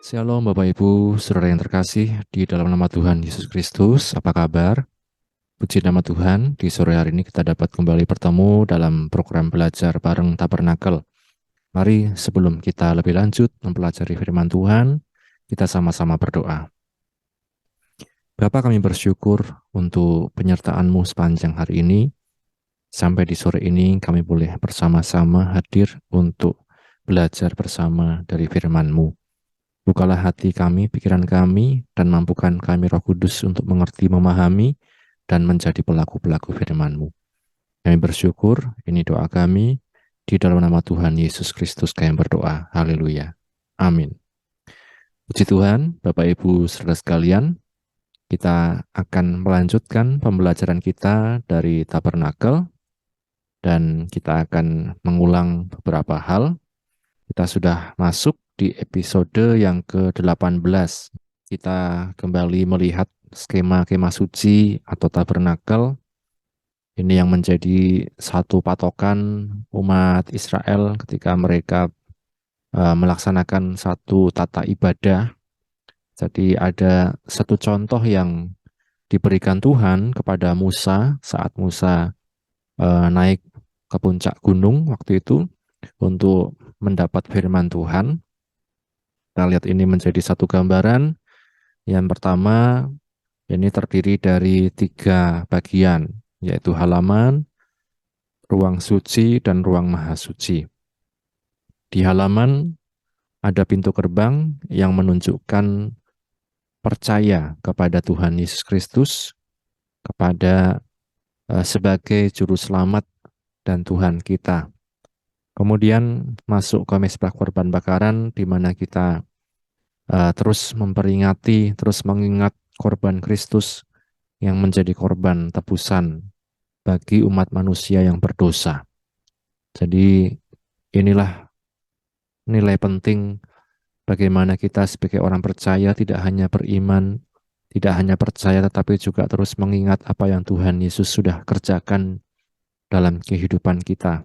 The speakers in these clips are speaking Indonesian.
Shalom Bapak Ibu, Saudara yang terkasih di dalam nama Tuhan Yesus Kristus, apa kabar? Puji nama Tuhan, di sore hari ini kita dapat kembali bertemu dalam program belajar bareng Tabernakel. Mari sebelum kita lebih lanjut mempelajari firman Tuhan, kita sama-sama berdoa. Bapa, kami bersyukur untuk penyertaan-Mu sepanjang hari ini. Sampai di sore ini kami boleh bersama-sama hadir untuk belajar bersama dari firman-Mu. Bukalah hati kami, pikiran kami, dan mampukan kami Roh Kudus untuk mengerti, memahami, dan menjadi pelaku-pelaku firman-Mu. Kami bersyukur, ini doa kami, di dalam nama Tuhan Yesus Kristus kami berdoa. Haleluya. Amin. Puji Tuhan, Bapak Ibu saudara sekalian, kita akan melanjutkan pembelajaran kita dari Tabernakel, dan kita akan mengulang beberapa hal. Kita sudah masuk di episode yang ke-18. Kita kembali melihat skema kemah suci atau tabernakel. Ini yang menjadi satu patokan umat Israel ketika mereka melaksanakan satu tata ibadah. Jadi ada satu contoh yang diberikan Tuhan kepada Musa saat Musa naik ke puncak gunung waktu itu untuk mendapat firman Tuhan. Kita lihat ini menjadi satu gambaran. Yang pertama, ini terdiri dari 3 bagian, yaitu halaman, ruang suci, dan ruang maha suci. Di halaman ada pintu gerbang yang menunjukkan percaya kepada Tuhan Yesus Kristus, kepada sebagai juru selamat dan Tuhan kita. Kemudian masuk ke mezbah korban bakaran, di mana kita terus memperingati, terus mengingat korban Kristus yang menjadi korban tebusan bagi umat manusia yang berdosa. Jadi inilah nilai penting bagaimana kita sebagai orang percaya tidak hanya beriman, tidak hanya percaya tetapi juga terus mengingat apa yang Tuhan Yesus sudah kerjakan dalam kehidupan kita.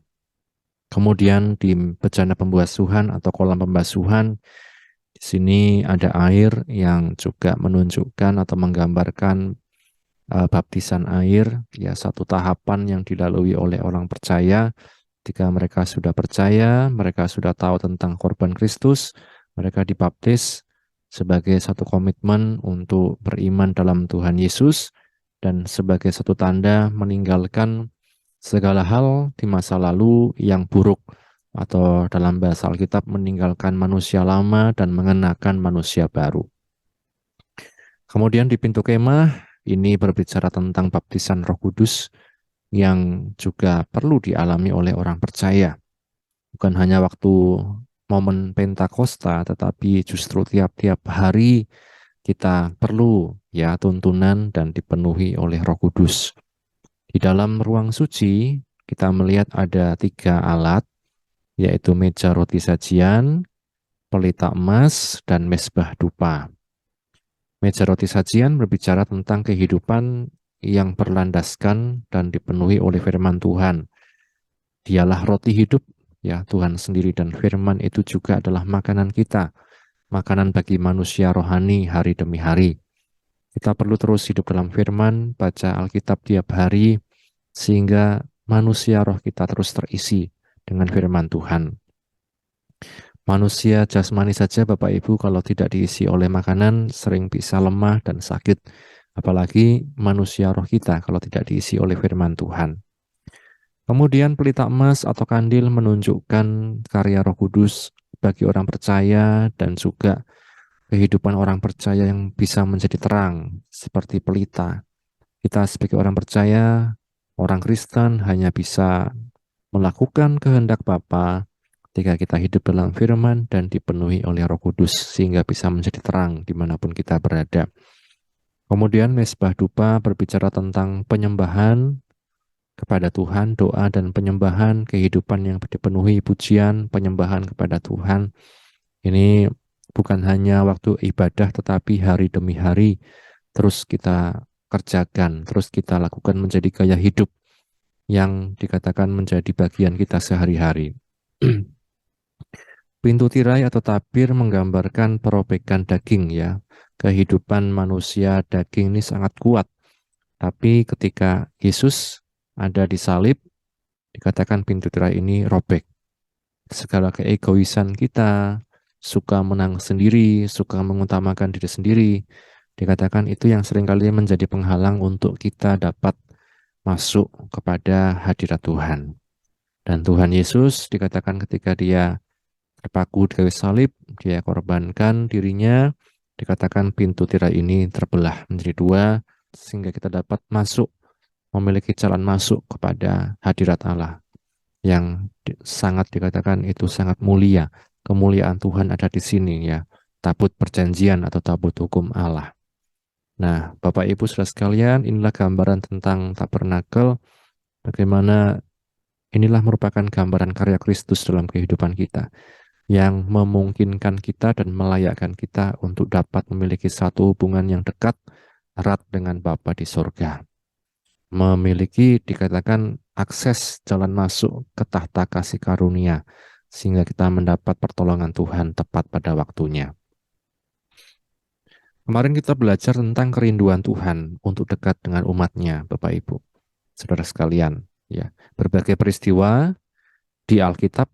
Kemudian di bejana pembasuhan atau kolam pembasuhan, di sini ada air yang juga menunjukkan atau menggambarkan baptisan air, ya satu tahapan yang dilalui oleh orang percaya. Ketika mereka sudah percaya, mereka sudah tahu tentang korban Kristus, mereka dibaptis sebagai satu komitmen untuk beriman dalam Tuhan Yesus dan sebagai satu tanda meninggalkan segala hal di masa lalu yang buruk, atau dalam bahasa Alkitab meninggalkan manusia lama dan mengenakan manusia baru. Kemudian di pintu kemah ini berbicara tentang baptisan Roh Kudus yang juga perlu dialami oleh orang percaya. Bukan hanya waktu momen Pentakosta, tetapi justru tiap-tiap hari kita perlu ya tuntunan dan dipenuhi oleh Roh Kudus. Di dalam ruang suci kita melihat ada 3 alat, yaitu meja roti sajian, pelita emas, dan mezbah dupa. Meja roti sajian berbicara tentang kehidupan yang berlandaskan dan dipenuhi oleh firman Tuhan. Dialah roti hidup, ya Tuhan sendiri, dan firman itu juga adalah makanan kita, makanan bagi manusia rohani hari demi hari. Kita perlu terus hidup dalam firman, baca Alkitab tiap hari, sehingga manusia roh kita terus terisi dengan firman Tuhan. Manusia jasmani saja Bapak Ibu kalau tidak diisi oleh makanan sering bisa lemah dan sakit. Apalagi manusia roh kita kalau tidak diisi oleh firman Tuhan. Kemudian pelita emas atau kandil menunjukkan karya Roh Kudus bagi orang percaya dan juga kehidupan orang percaya yang bisa menjadi terang seperti pelita. Kita sebagai orang percaya, orang Kristen hanya bisa melakukan kehendak Bapa ketika kita hidup dalam firman dan dipenuhi oleh Roh Kudus sehingga bisa menjadi terang dimanapun kita berada. Kemudian mezbah dupa berbicara tentang penyembahan kepada Tuhan, doa dan penyembahan, kehidupan yang dipenuhi pujian, penyembahan kepada Tuhan. Ini bukan hanya waktu ibadah tetapi hari demi hari terus kita kerjakan, terus kita lakukan menjadi gaya hidup yang dikatakan menjadi bagian kita sehari-hari. Pintu tirai atau tabir menggambarkan perobekan daging ya. Kehidupan manusia daging ini sangat kuat. Tapi ketika Yesus ada di salib, dikatakan pintu tirai ini robek. Segala keegoisan kita, suka menang sendiri, suka mengutamakan diri sendiri, dikatakan itu yang seringkali menjadi penghalang untuk kita dapat masuk kepada hadirat Tuhan. Dan Tuhan Yesus dikatakan ketika dia terpaku di kayu salib, dia korbankan dirinya, dikatakan pintu tirai ini terbelah menjadi dua, sehingga kita dapat masuk, memiliki jalan masuk kepada hadirat Allah, yang sangat dikatakan itu sangat mulia. Kemuliaan Tuhan ada di sini ya, tabut perjanjian atau tabut hukum Allah. Nah, Bapak Ibu Saudara sekalian, inilah gambaran tentang tabernakel, bagaimana inilah merupakan gambaran karya Kristus dalam kehidupan kita, yang memungkinkan kita dan melayakkan kita untuk dapat memiliki satu hubungan yang dekat, erat dengan Bapa di sorga. Memiliki dikatakan akses jalan masuk ke tahta kasih karunia, sehingga kita mendapat pertolongan Tuhan tepat pada waktunya. Kemarin kita belajar tentang kerinduan Tuhan untuk dekat dengan umatnya, Bapak Ibu, saudara sekalian. Ya, berbagai peristiwa di Alkitab,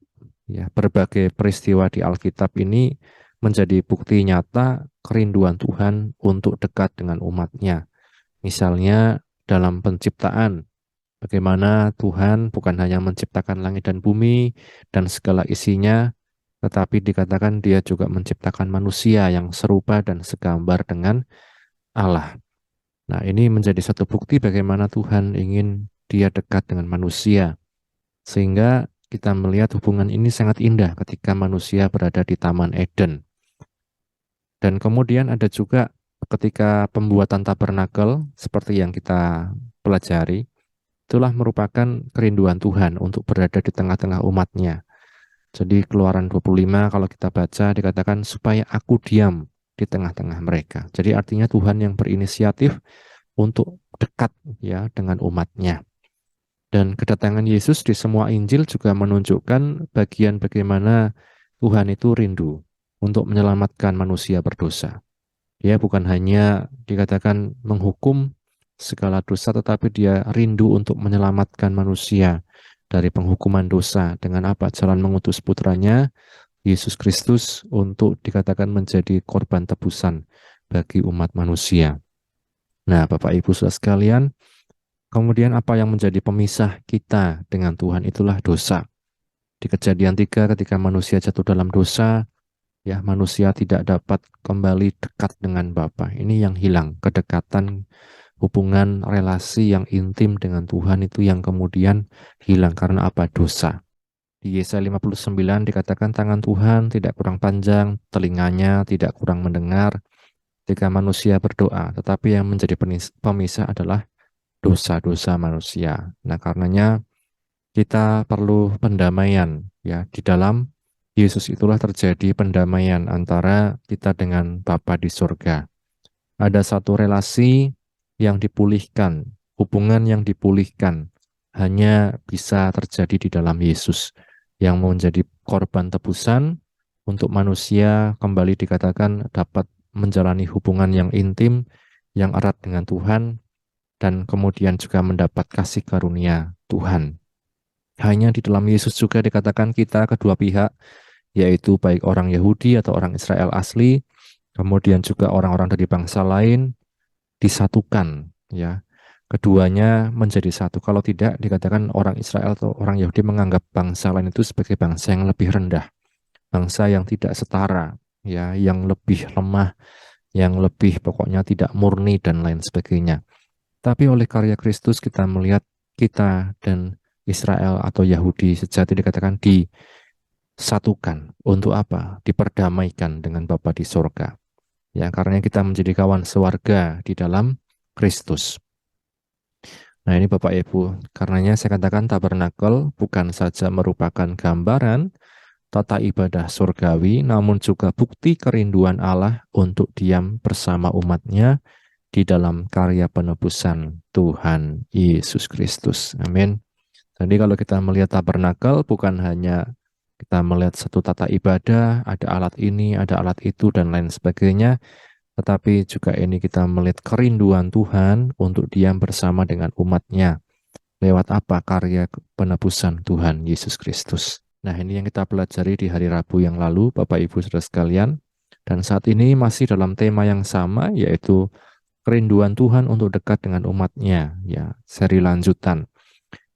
ya, berbagai peristiwa di Alkitab ini menjadi bukti nyata kerinduan Tuhan untuk dekat dengan umatnya. Misalnya dalam penciptaan, bagaimana Tuhan bukan hanya menciptakan langit dan bumi dan segala isinya, tetapi dikatakan dia juga menciptakan manusia yang serupa dan segambar dengan Allah. Nah, ini menjadi satu bukti bagaimana Tuhan ingin dia dekat dengan manusia. Sehingga kita melihat hubungan ini sangat indah ketika manusia berada di Taman Eden. Dan kemudian ada juga ketika pembuatan tabernakel seperti yang kita pelajari, itulah merupakan kerinduan Tuhan untuk berada di tengah-tengah umatnya. Jadi Keluaran 25 kalau kita baca dikatakan supaya aku diam di tengah-tengah mereka. Jadi artinya Tuhan yang berinisiatif untuk dekat ya dengan umatnya. Dan kedatangan Yesus di semua Injil juga menunjukkan bagian bagaimana Tuhan itu rindu untuk menyelamatkan manusia berdosa. Dia bukan hanya dikatakan menghukum segala dosa, tetapi dia rindu untuk menyelamatkan manusia dari penghukuman dosa. Dengan apa? Jalan mengutus putranya, Yesus Kristus, untuk dikatakan menjadi korban tebusan bagi umat manusia. Nah, Bapak Ibu Saudara sekalian, kemudian apa yang menjadi pemisah kita dengan Tuhan itulah dosa. Di Kejadian 3 ketika manusia jatuh dalam dosa, ya manusia tidak dapat kembali dekat dengan Bapa. Ini yang hilang, kedekatan, hubungan, relasi yang intim dengan Tuhan itu yang kemudian hilang karena apa? Dosa. Di Yesaya 59 dikatakan tangan Tuhan tidak kurang panjang, telinganya tidak kurang mendengar ketika manusia berdoa, tetapi yang menjadi pemisah adalah dosa-dosa manusia. Nah, karenanya kita perlu pendamaian ya di dalam Yesus itulah terjadi pendamaian antara kita dengan Bapa di surga. Ada satu relasi yang dipulihkan, hubungan yang dipulihkan hanya bisa terjadi di dalam Yesus yang menjadi korban tebusan untuk manusia kembali dikatakan dapat menjalani hubungan yang intim, yang erat dengan Tuhan, dan kemudian juga mendapat kasih karunia Tuhan. Hanya di dalam Yesus juga dikatakan kita kedua pihak, yaitu baik orang Yahudi atau orang Israel asli, kemudian juga orang-orang dari bangsa lain, disatukan. Ya, keduanya menjadi satu. Kalau tidak, dikatakan orang Israel atau orang Yahudi menganggap bangsa lain itu sebagai bangsa yang lebih rendah, bangsa yang tidak setara, ya, yang lebih lemah, yang lebih pokoknya tidak murni dan lain sebagainya. Tapi oleh karya Kristus kita melihat kita dan Israel atau Yahudi sejati dikatakan disatukan. Untuk apa? Diperdamaikan dengan Bapa di sorga. Ya, karena kita menjadi kawan sewarga di dalam Kristus. Nah, ini Bapak Ibu, karenanya saya katakan tabernakel bukan saja merupakan gambaran tata ibadah surgawi, namun juga bukti kerinduan Allah untuk diam bersama umatnya di dalam karya penebusan Tuhan Yesus Kristus. Amin. Jadi kalau kita melihat tabernakel bukan hanya Kita melihat satu tata ibadah, ada alat ini, ada alat itu, dan lain sebagainya. Tetapi juga ini kita melihat kerinduan Tuhan untuk diam bersama dengan umatnya. Lewat apa? Karya penebusan Tuhan Yesus Kristus. Nah, ini yang kita pelajari di hari Rabu yang lalu, Bapak Ibu Saudara sekalian. Dan saat ini masih dalam tema yang sama, yaitu kerinduan Tuhan untuk dekat dengan umatnya. Ya, seri lanjutan.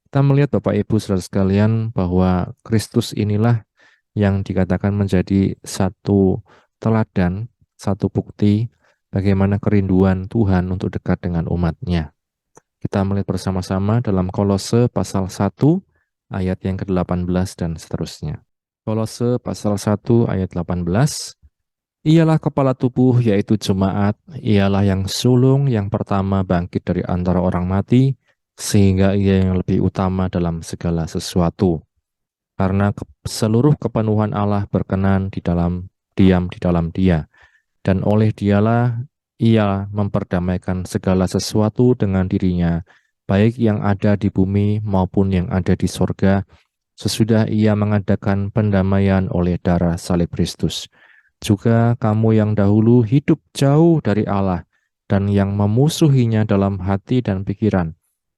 Kita melihat Bapak Ibu Saudara sekalian bahwa Kristus inilah yang dikatakan menjadi satu teladan, satu bukti bagaimana kerinduan Tuhan untuk dekat dengan umatnya. Kita melihat bersama-sama dalam Kolose pasal 1 ayat yang ke-18 dan seterusnya. Kolose pasal 1 ayat 18. Ialah kepala tubuh yaitu jemaat, ialah yang sulung yang pertama bangkit dari antara orang mati, sehingga ia yang lebih utama dalam segala sesuatu. Karena seluruh kepenuhan Allah berkenan diam di dalam Dia, dan oleh Dialah ia memperdamaikan segala sesuatu dengan dirinya, baik yang ada di bumi maupun yang ada di sorga, sesudah ia mengadakan pendamaian oleh darah salib Kristus. Juga kamu yang dahulu hidup jauh dari Allah dan yang memusuhinya dalam hati dan pikiran,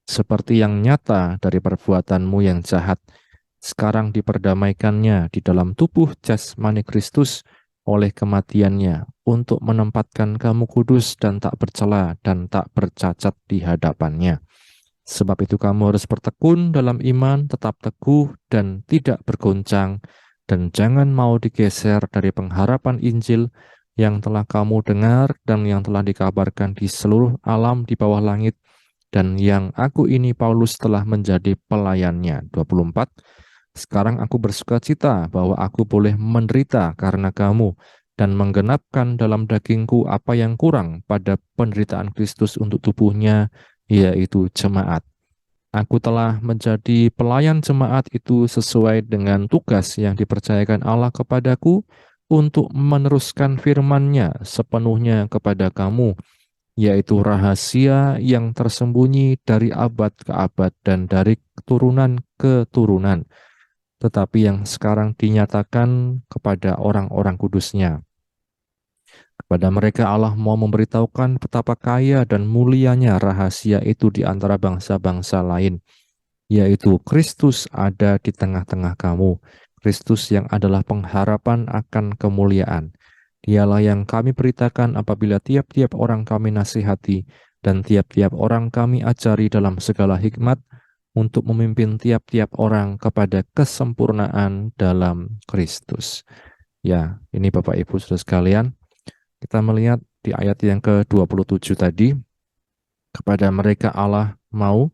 seperti yang nyata dari perbuatanmu yang jahat, sekarang diperdamaikannya di dalam tubuh jasmani Kristus oleh kematiannya, untuk menempatkan kamu kudus dan tak bercela dan tak bercacat di hadapannya. Sebab itu kamu harus bertekun dalam iman, tetap teguh dan tidak bergoncang, dan jangan mau digeser dari pengharapan Injil yang telah kamu dengar dan yang telah dikabarkan di seluruh alam di bawah langit, dan yang aku ini Paulus telah menjadi pelayannya. 24. Sekarang aku bersukacita bahwa aku boleh menderita karena kamu, dan menggenapkan dalam dagingku apa yang kurang pada penderitaan Kristus untuk tubuhnya, yaitu jemaat. Aku telah menjadi pelayan jemaat itu sesuai dengan tugas yang dipercayakan Allah kepadaku untuk meneruskan firman-Nya sepenuhnya kepada kamu, yaitu rahasia yang tersembunyi dari abad ke abad dan dari keturunan ke turunan, tetapi yang sekarang dinyatakan kepada orang-orang kudus-Nya. Kepada mereka Allah mau memberitahukan betapa kaya dan mulianya rahasia itu di antara bangsa-bangsa lain, yaitu Kristus ada di tengah-tengah kamu, Kristus yang adalah pengharapan akan kemuliaan. Dialah yang kami beritakan apabila tiap-tiap orang kami nasihati dan tiap-tiap orang kami ajari dalam segala hikmat, untuk memimpin tiap-tiap orang kepada kesempurnaan dalam Kristus. Ya, ini Bapak Ibu Saudara sekalian, kita melihat di ayat yang ke-27 tadi, kepada mereka Allah mau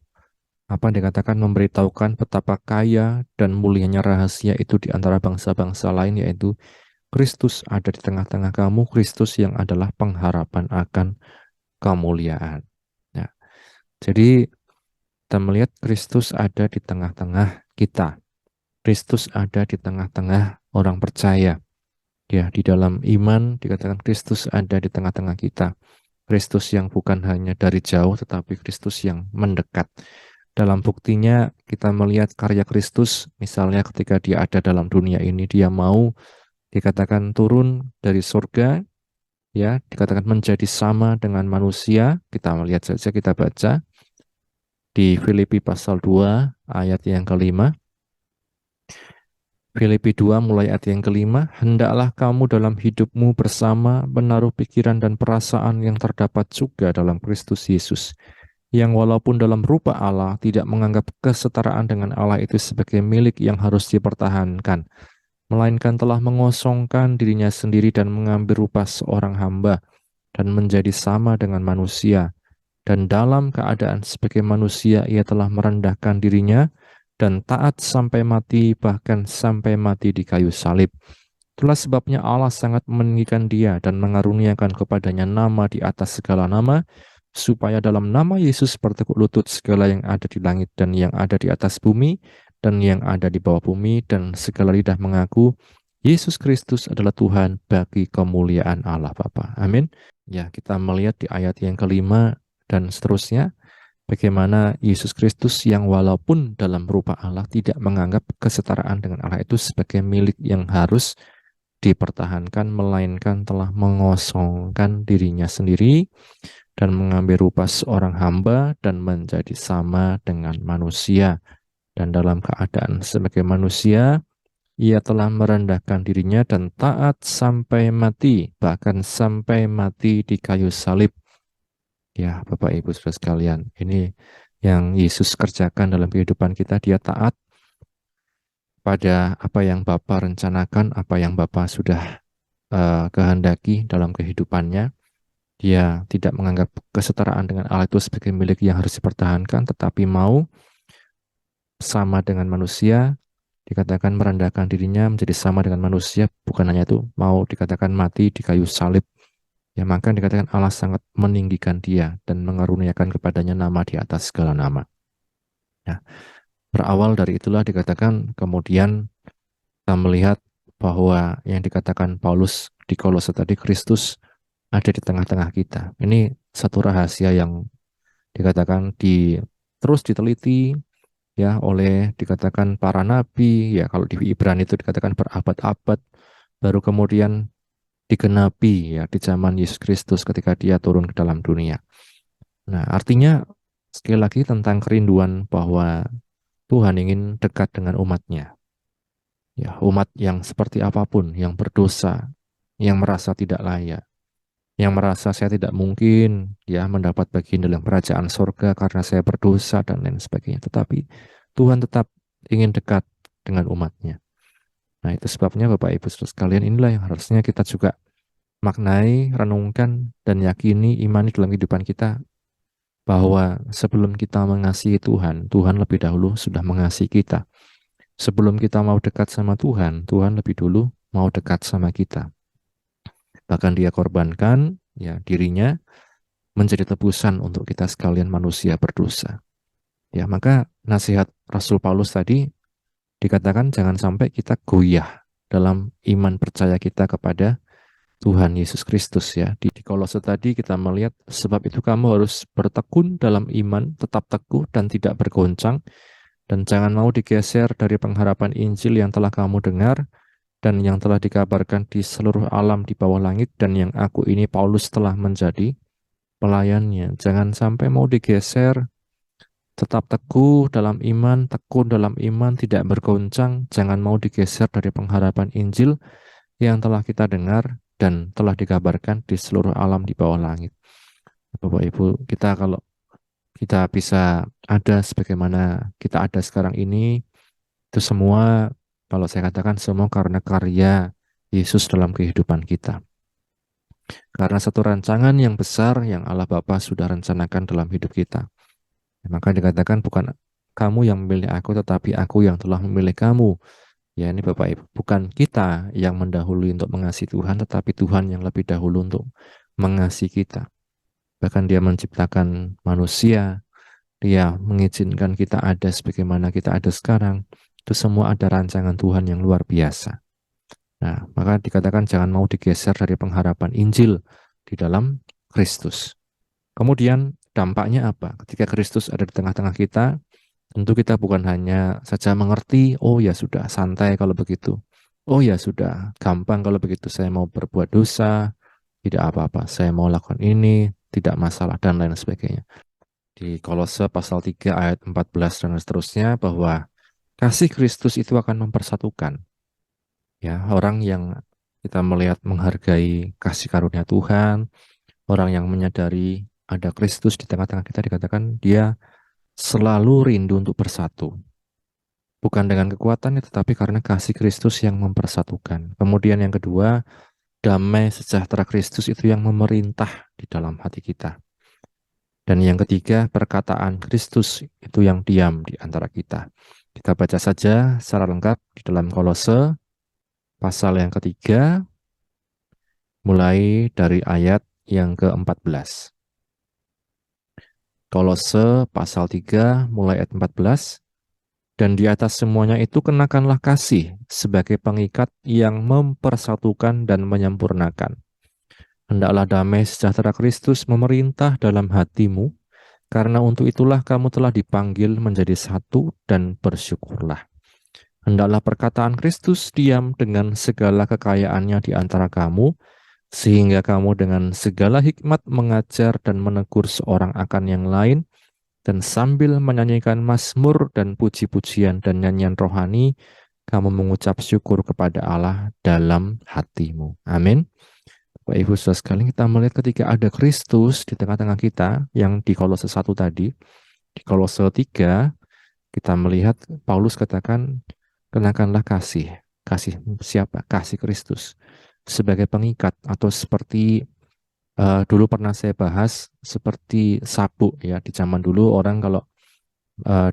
dikatakan memberitahukan betapa kaya dan mulianya rahasia itu di antara bangsa-bangsa lain, yaitu Kristus ada di tengah-tengah kamu, Kristus yang adalah pengharapan akan kemuliaan. Nah, jadi kita melihat Kristus ada di tengah-tengah kita. Kristus ada di tengah-tengah orang percaya. Ya, di dalam iman dikatakan Kristus ada di tengah-tengah kita. Kristus yang bukan hanya dari jauh, tetapi Kristus yang mendekat. Dalam buktinya kita melihat karya Kristus, misalnya ketika dia ada dalam dunia ini, dia mau dikatakan turun dari surga, ya, dikatakan menjadi sama dengan manusia. Kita melihat saja, kita baca di Filipi pasal 2 ayat yang kelima. Filipi 2 mulai ayat yang kelima, hendaklah kamu dalam hidupmu bersama menaruh pikiran dan perasaan yang terdapat juga dalam Kristus Yesus, yang walaupun dalam rupa Allah tidak menganggap kesetaraan dengan Allah itu sebagai milik yang harus dipertahankan, melainkan telah mengosongkan dirinya sendiri dan mengambil rupa seorang hamba dan menjadi sama dengan manusia. Dan dalam keadaan sebagai manusia ia telah merendahkan dirinya dan taat sampai mati, bahkan sampai mati di kayu salib. Itulah sebabnya Allah sangat meninggikan dia dan mengaruniakan kepadanya nama di atas segala nama, supaya dalam nama Yesus bertekuk lutut segala yang ada di langit dan yang ada di atas bumi dan yang ada di bawah bumi, dan segala lidah mengaku Yesus Kristus adalah Tuhan, bagi kemuliaan Allah Bapa. Amin. Ya, kita melihat di ayat yang kelima dan seterusnya, Bagaimana Yesus Kristus yang walaupun dalam rupa Allah tidak menganggap kesetaraan dengan Allah itu sebagai milik yang harus dipertahankan, melainkan telah mengosongkan dirinya sendiri dan mengambil rupa seorang hamba dan menjadi sama dengan manusia. Dan dalam keadaan sebagai manusia, ia telah merendahkan dirinya dan taat sampai mati, bahkan sampai mati di kayu salib. Ya, Bapak Ibu Saudara sekalian, ini yang Yesus kerjakan dalam kehidupan kita. Dia taat pada apa yang Bapa rencanakan, apa yang Bapa sudah kehendaki dalam kehidupannya. Dia tidak menganggap kesetaraan dengan Allah itu sebagai milik yang harus dipertahankan, tetapi mau sama dengan manusia, dikatakan merendahkan dirinya menjadi sama dengan manusia, bukan hanya itu, mau dikatakan mati di kayu salib. Ya, maka dikatakan Allah sangat meninggikan dia dan mengaruniakan kepadanya nama di atas segala nama. Nah, berawal dari itulah dikatakan kemudian kita melihat bahwa yang dikatakan Paulus di Kolose tadi, Kristus ada di tengah-tengah kita. Ini satu rahasia yang dikatakan terus diteliti ya oleh dikatakan para nabi, ya kalau di Ibrani itu dikatakan berabad-abad, baru kemudian digenapi ya di zaman Yesus Kristus ketika dia turun ke dalam dunia. Nah, artinya sekali lagi tentang kerinduan bahwa Tuhan ingin dekat dengan umatnya. Ya, umat yang seperti apapun, yang berdosa, yang merasa tidak layak, yang merasa saya tidak mungkin ya mendapat bagian dalam kerajaan surga karena saya berdosa dan lain sebagainya. Tetapi Tuhan tetap ingin dekat dengan umatnya. Nah, itu sebabnya Bapak Ibu Saudara sekalian, inilah yang harusnya kita juga maknai, renungkan, dan yakini, imani dalam kehidupan kita bahwa sebelum kita mengasihi Tuhan, Tuhan lebih dahulu sudah mengasihi kita. Sebelum kita mau dekat sama Tuhan, Tuhan lebih dulu mau dekat sama kita. Bahkan dia korbankan ya dirinya menjadi tebusan untuk kita sekalian manusia berdosa. Ya, maka nasihat Rasul Paulus tadi dikatakan jangan sampai kita goyah dalam iman percaya kita kepada Tuhan Yesus Kristus ya. Di Kolose tadi kita melihat sebab itu kamu harus bertekun dalam iman, tetap teguh dan tidak bergoncang, dan jangan mau digeser dari pengharapan Injil yang telah kamu dengar dan yang telah dikabarkan di seluruh alam di bawah langit, dan yang aku ini Paulus telah menjadi pelayannya. Jangan sampai mau digeser, tetap teguh dalam iman, tekun dalam iman, tidak bergoncang, jangan mau digeser dari pengharapan Injil yang telah kita dengar dan telah dikabarkan di seluruh alam di bawah langit. Bapak Ibu, kita kalau kita bisa ada sebagaimana kita ada sekarang ini, itu semua, kalau saya katakan semua karena karya Yesus dalam kehidupan kita. Karena satu rancangan yang besar yang Allah Bapa sudah rencanakan dalam hidup kita. Maka dikatakan bukan kamu yang memilih aku, tetapi aku yang telah memilih kamu. Ya, ini Bapak Ibu, bukan kita yang mendahului untuk mengasihi Tuhan, tetapi Tuhan yang lebih dahulu untuk mengasihi kita. Bahkan dia menciptakan manusia, dia mengizinkan kita ada sebagaimana kita ada sekarang. Itu semua ada rancangan Tuhan yang luar biasa. Nah, maka dikatakan jangan mau digeser dari pengharapan Injil di dalam Kristus. Kemudian dampaknya apa? Ketika Kristus ada di tengah-tengah kita, tentu kita bukan hanya saja mengerti, oh ya sudah santai kalau begitu. Oh ya sudah gampang kalau begitu, saya mau berbuat dosa, tidak apa-apa. Saya mau lakukan ini, tidak masalah, dan lain sebagainya. Di Kolose pasal 3 ayat 14 dan seterusnya, bahwa kasih Kristus itu akan mempersatukan. Ya, orang yang kita melihat menghargai kasih karunia Tuhan, orang yang menyadari ada Kristus di tengah-tengah kita, dikatakan dia selalu rindu untuk bersatu. Bukan dengan kekuatannya, tetapi karena kasih Kristus yang mempersatukan. Kemudian yang kedua, damai sejahtera Kristus itu yang memerintah di dalam hati kita. Dan yang ketiga, perkataan Kristus itu yang diam di antara kita. Kita baca saja secara lengkap di dalam Kolose pasal yang ketiga, mulai dari ayat yang ke-14. Kolose pasal 3 mulai ayat 14. Dan di atas semuanya itu kenakanlah kasih sebagai pengikat yang mempersatukan dan menyempurnakan. Hendaklah damai sejahtera Kristus memerintah dalam hatimu, Karena untuk itulah kamu telah dipanggil menjadi satu dan bersyukurlah. Hendaklah perkataan Kristus diam dengan segala kekayaannya di antara kamu, sehingga kamu dengan segala hikmat mengajar dan menegur seorang akan yang lain, dan sambil menyanyikan mazmur dan puji-pujian dan nyanyian rohani, kamu mengucap syukur kepada Allah dalam hatimu. Amin. Bapak Ibu Saudara sekalian, kita melihat ketika ada Kristus di tengah-tengah kita, yang di Kolose 1 tadi, di Kolose 3, kita melihat Paulus katakan, kenakanlah kasih. Kasih siapa? Kasih Kristus. Sebagai pengikat, atau seperti dulu pernah saya bahas, seperti sabuk ya. Di zaman dulu orang kalau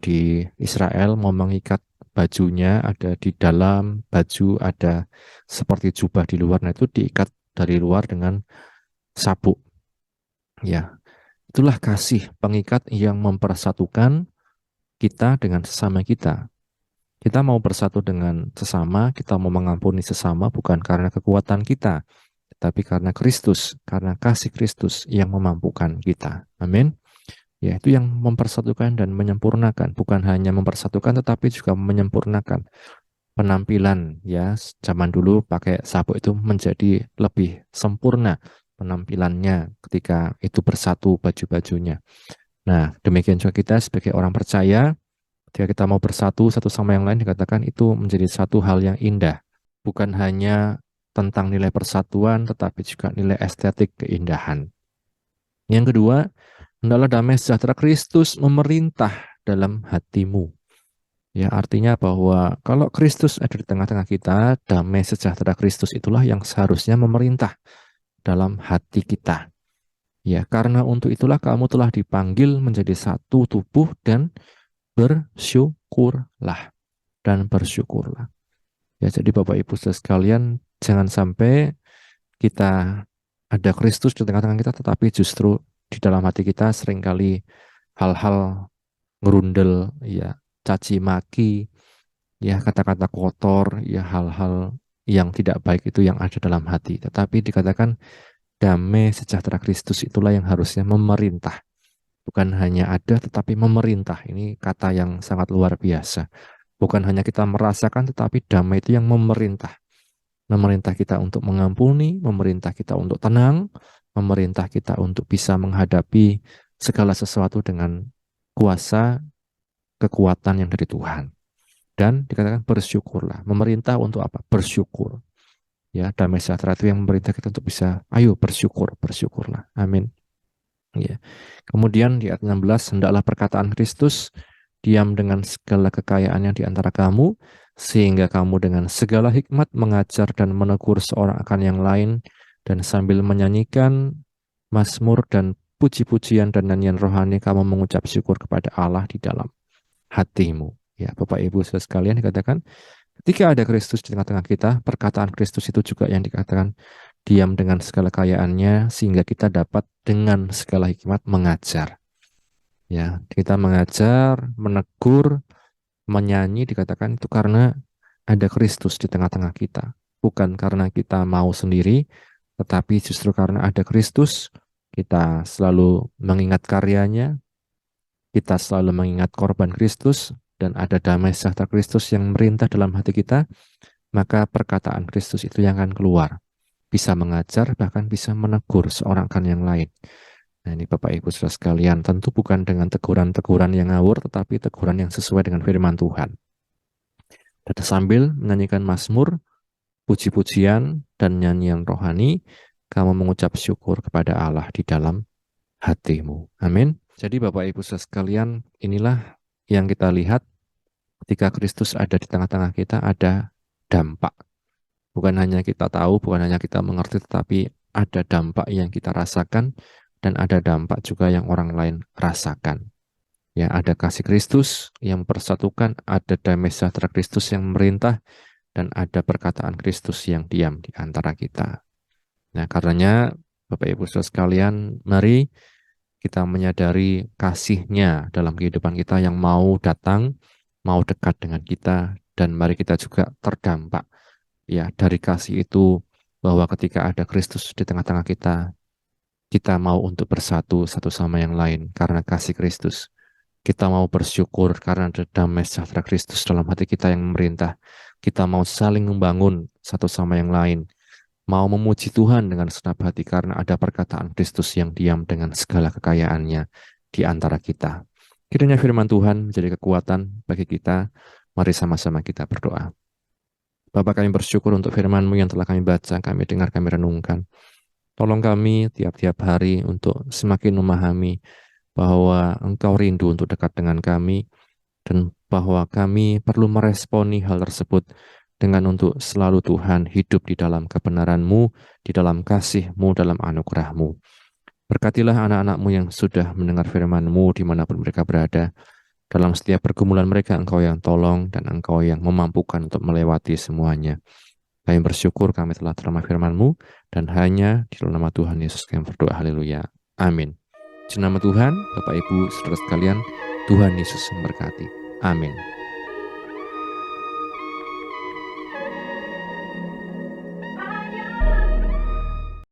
di Israel mau mengikat bajunya, ada di dalam baju, ada seperti jubah di luar, nah itu diikat dari luar dengan sabuk. Ya, itulah kasih pengikat yang mempersatukan kita dengan sesama kita. Kita mau bersatu dengan sesama, kita mau mengampuni sesama bukan karena kekuatan kita, tetapi karena Kristus, karena kasih Kristus yang memampukan kita. Amin. Ya, itu yang mempersatukan dan menyempurnakan, bukan hanya mempersatukan tetapi juga menyempurnakan penampilan. Ya, zaman dulu pakai sabuk itu menjadi lebih sempurna penampilannya ketika itu bersatu baju-bajunya. Nah, demikian juga kita sebagai orang percaya, ketika kita mau bersatu satu sama yang lain, dikatakan itu menjadi satu hal yang indah. Bukan hanya tentang nilai persatuan, tetapi juga nilai estetik keindahan. Yang kedua, hendaklah damai sejahtera Kristus memerintah dalam hatimu. Ya, artinya bahwa kalau Kristus ada di tengah-tengah kita, damai sejahtera Kristus itulah yang seharusnya memerintah dalam hati kita. Ya, karena untuk itulah kamu telah dipanggil menjadi satu tubuh dan bersyukurlah. Dan bersyukurlah. Ya, jadi Bapak Ibu sekalian, jangan sampai kita ada Kristus di tengah-tengah kita, tetapi justru di dalam hati kita seringkali hal-hal ngerundel, ya, caci maki, ya, kata-kata kotor, ya, hal-hal yang tidak baik itu yang ada dalam hati. Tetapi dikatakan damai sejahtera Kristus itulah yang harusnya memerintah. Bukan hanya ada, tetapi memerintah. Ini kata yang sangat luar biasa. Bukan hanya kita merasakan, tetapi damai itu yang memerintah. Memerintah kita untuk mengampuni, memerintah kita untuk tenang, memerintah kita untuk bisa menghadapi segala sesuatu dengan kuasa, kekuatan yang dari Tuhan. Dan dikatakan bersyukurlah. Memerintah untuk apa? Bersyukur. Ya, damai sejahtera itu yang memerintah kita untuk bisa, ayo bersyukur, bersyukurlah. Amin. Ya. Kemudian di ayat 16, hendaklah perkataan Kristus diam dengan segala kekayaannya di antara kamu, sehingga kamu dengan segala hikmat mengajar dan menegur seorang akan yang lain, dan sambil menyanyikan mazmur dan puji-pujian dan nyanyian rohani, kamu mengucap syukur kepada Allah di dalam hatimu. Ya, Bapak Ibu saudara sekalian, dikatakan ketika ada Kristus di tengah-tengah kita, perkataan Kristus itu juga yang dikatakan diam dengan segala kekayaannya, sehingga kita dapat dengan segala hikmat mengajar. Ya, kita mengajar, menegur, menyanyi, dikatakan itu karena ada Kristus di tengah-tengah kita. Bukan karena kita mau sendiri, tetapi justru karena ada Kristus, kita selalu mengingat karyanya, kita selalu mengingat korban Kristus, dan ada damai sejahtera Kristus yang merintah dalam hati kita, maka perkataan Kristus itu yang akan keluar. Bisa mengajar, bahkan bisa menegur seorang akan yang lain. Nah, ini Bapak Ibu saudara sekalian, tentu bukan dengan teguran-teguran yang ngawur, tetapi teguran yang sesuai dengan firman Tuhan. Dan sambil menyanyikan mazmur, puji-pujian, dan nyanyian rohani, kamu mengucap syukur kepada Allah di dalam hatimu. Amin. Jadi Bapak Ibu saudara sekalian, inilah yang kita lihat ketika Kristus ada di tengah-tengah kita, ada dampak. Bukan hanya kita tahu, bukan hanya kita mengerti, tetapi ada dampak yang kita rasakan, dan ada dampak juga yang orang lain rasakan. Ya, ada kasih Kristus yang mempersatukan, ada damai sejahtera Kristus yang memerintah, dan ada perkataan Kristus yang diam di antara kita. Nah, karenanya Bapak Ibu saudara sekalian, mari kita menyadari kasih-Nya dalam kehidupan kita yang mau datang, mau dekat dengan kita, dan mari kita juga terdampak ya dari kasih itu, bahwa ketika ada Kristus di tengah-tengah kita, Kita mau untuk bersatu satu sama yang lain karena kasih Kristus. Kita mau bersyukur karena ada damai sejahtera Kristus dalam hati kita yang memerintah. Kita mau saling membangun satu sama yang lain. Mau memuji Tuhan dengan segenap hati karena ada perkataan Kristus yang diam dengan segala kekayaannya di antara kita. Kiranya firman Tuhan menjadi kekuatan bagi kita. Mari sama-sama kita berdoa. Bapa, kami bersyukur untuk firman-Mu yang telah kami baca, kami dengar, kami renungkan. Tolong kami tiap-tiap hari untuk semakin memahami bahwa Engkau rindu untuk dekat dengan kami, dan bahwa kami perlu meresponi hal tersebut dengan untuk selalu Tuhan hidup di dalam kebenaran-Mu, di dalam kasih-Mu, dalam anugerah-Mu. Berkatilah anak-anak-Mu yang sudah mendengar firman-Mu dimanapun mereka berada. Dalam setiap pergumulan mereka, Engkau yang tolong dan Engkau yang memampukan untuk melewati semuanya. Kami bersyukur kami telah terima firman-Mu, dan hanya di dalam nama Tuhan Yesus kami berdoa. Haleluya. Amin. Di nama Tuhan, Bapak Ibu, saudara sekalian, Tuhan Yesus memberkati. Amin.